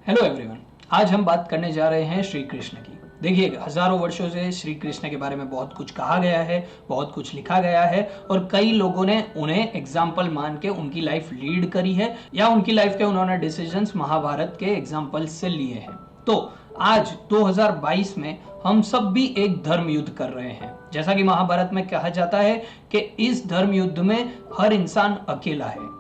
Hello everyone. आज हम बात करने जा रहे हैं श्री कृष्ण की। देखिए, हजारों वर्षों से श्री कृष्ण के बारे में बहुत कुछ कहा गया है, बहुत कुछ लिखा गया है और कई लोगों ने उन्हें एग्जाम्पल मान के उनकी लाइफ लीड करी है या उनकी लाइफ के उन्होंने डिसीजंस महाभारत के एग्जाम्पल से लिए हैं। तो आज 2022 में हम सब भी एक धर्म युद्ध कर रहे हैं। जैसा कि महाभारत में कहा जाता है कि इस धर्म युद्ध में हर इंसान अकेला है।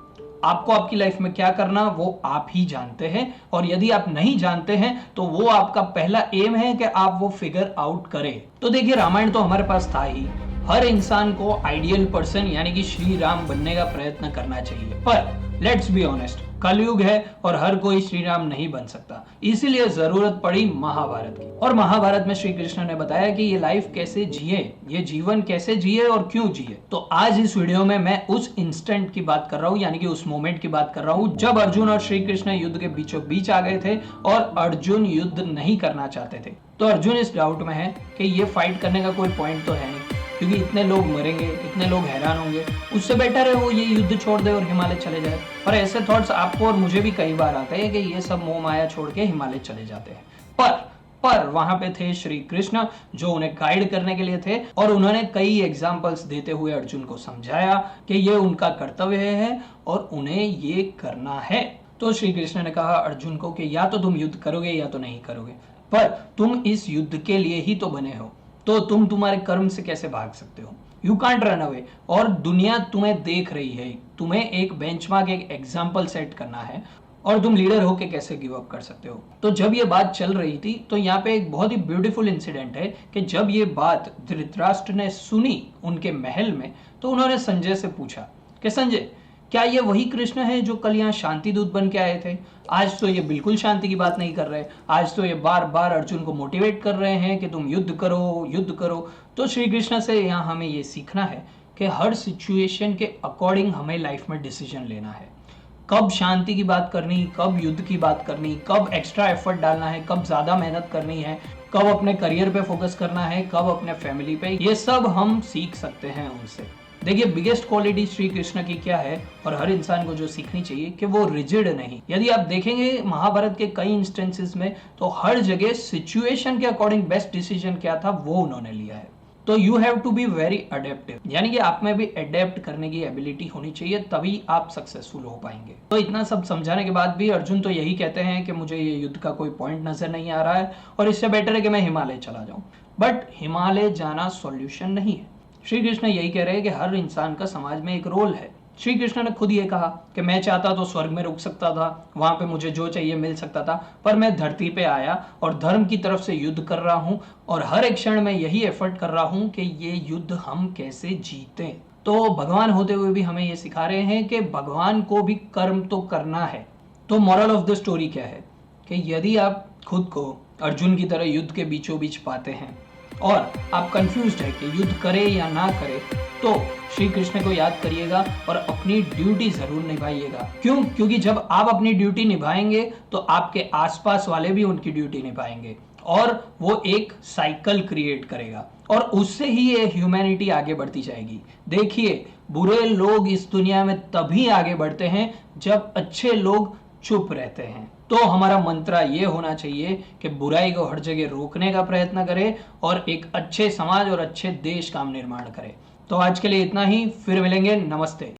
आपको आपकी लाइफ में क्या करना वो आप ही जानते हैं, और यदि आप नहीं जानते हैं तो वो आपका पहला एम है कि आप वो फिगर आउट करें। तो देखिए, रामायण तो हमारे पास था ही। हर इंसान को आइडियल पर्सन यानी कि श्री राम बनने का प्रयत्न करना चाहिए, पर लेट्स बी ऑनेस्ट, कलयुग है और हर कोई श्री राम नहीं बन सकता। इसीलिए जरूरत पड़ी महाभारत की। और महाभारत में श्री कृष्ण ने बताया कि ये लाइफ कैसे जिए, ये जीवन कैसे जिए और क्यों जिए। तो आज इस वीडियो में मैं उस इंस्टेंट की बात कर रहा हूँ, यानी कि उस मोमेंट की बात कर रहा हूँ जब अर्जुन और श्री कृष्ण युद्ध के बीचों बीच आ गए थे और अर्जुन युद्ध नहीं करना चाहते थे। तो अर्जुन इस डाउट में है कि ये फाइट करने का कोई पॉइंट तो है नहीं, क्योंकि इतने लोग मरेंगे, इतने लोग हैरान होंगे, उससे बेटर है वो ये युद्ध छोड़ दे और हिमालय चले जाए। और ऐसे थॉट्स आपको और मुझे भी कई बार आते हैं कि ये सब मोह माया छोड़ के हिमालय चले जाते हैं। पर वहां पे थे श्री कृष्ण जो उन्हें गाइड करने के लिए थे, और उन्होंने कई एग्जाम्पल्स देते हुए अर्जुन को समझाया कि ये उनका कर्तव्य है और उन्हें ये करना है। तो श्री कृष्ण ने कहा अर्जुन को कि या तो तुम युद्ध करोगे या तो नहीं करोगे, पर तुम इस युद्ध के लिए ही तो बने हो, तो तुम तुम्हारे कर्म से कैसे भाग सकते हो? You can't run away. और दुनिया तुम्हें देख रही है, तुम्हें एक बेंचमार्क, एक एग्जाम्पल सेट करना है, और तुम लीडर होके कैसे गिव अप कर सकते हो? तो जब ये बात चल रही थी तो यहाँ पे एक बहुत ही ब्यूटीफुल इंसिडेंट है कि जब ये बात धृतराष्ट्र ने सुनी उनके महल में, तो उन्होंने संजय से पूछा कि संजय, क्या ये वही कृष्ण है जो कल यहाँ शांति दूत बन के आए थे? आज तो ये बिल्कुल शांति की बात नहीं कर रहे, आज तो ये बार बार अर्जुन को मोटिवेट कर रहे हैं कि तुम युद्ध करो, युद्ध करो। तो श्री कृष्ण से यहाँ हमें ये सीखना है कि हर सिचुएशन के अकॉर्डिंग हमें लाइफ में डिसीजन लेना है। कब शांति की बात करनी, कब युद्ध की बात करनी, कब एक्स्ट्रा एफर्ट डालना है, कब ज्यादा मेहनत करनी है, कब अपने करियर पे फोकस करना है, कब अपने फैमिली पे, ये सब हम सीख सकते हैं उनसे। देखिए, बिगेस्ट क्वालिटी श्री कृष्ण की क्या है और हर इंसान को जो सीखनी चाहिए कि वो रिजिड नहीं। यदि आप देखेंगे महाभारत के कई इंस्टेंसेस में, तो हर जगह सिचुएशन के अकॉर्डिंग बेस्ट डिसीजन क्या था वो उन्होंने लिया है। तो you have to be very adaptive, यानी कि आप में भी अडेप्ट करने की एबिलिटी होनी चाहिए, तभी आप सक्सेसफुल हो पाएंगे। तो इतना सब समझाने के बाद भी अर्जुन तो यही कहते हैं कि मुझे ये युद्ध का कोई पॉइंट नजर नहीं आ रहा है और इससे बेटर है कि मैं हिमालय चला जाऊं। बट हिमालय जाना सॉल्यूशन नहीं है। श्री कृष्ण यही कह रहे हैं कि हर इंसान का समाज में एक रोल है। श्री कृष्ण ने खुद ये कहा कि मैं चाहता तो स्वर्ग में रुक सकता था, वहां पे मुझे जो चाहिए मिल सकता था, पर मैं धरती पे आया और धर्म की तरफ से युद्ध कर रहा हूं, और हर एक क्षण में यही एफर्ट कर रहा हूं कि ये युद्ध हम कैसे जीते। तो भगवान होते हुए भी हमें ये सिखा रहे हैं कि भगवान को भी कर्म तो करना है। तो मॉरल ऑफ द स्टोरी क्या है कि यदि आप खुद को अर्जुन की तरह युद्ध के बीचों बीच पाते हैं और आप कंफ्यूज्ड है कि युद्ध करे या ना करे, तो श्री कृष्ण को याद करिएगा और अपनी ड्यूटी जरूर निभाइएगा। क्यों? क्योंकि जब आप अपनी ड्यूटी निभाएंगे तो आपके आसपास वाले भी उनकी ड्यूटी निभाएंगे, और वो एक साइकिल क्रिएट करेगा, और उससे ही ये ह्यूमैनिटी आगे बढ़ती जाएगी। देखिए, बुरे लोग इस दुनिया में तभी आगे बढ़ते हैं जब अच्छे लोग चुप रहते हैं। तो हमारा मंत्रा ये होना चाहिए कि बुराई को हर जगह रोकने का प्रयत्न करें और एक अच्छे समाज और अच्छे देश का निर्माण करें। तो आज के लिए इतना ही, फिर मिलेंगे, नमस्ते।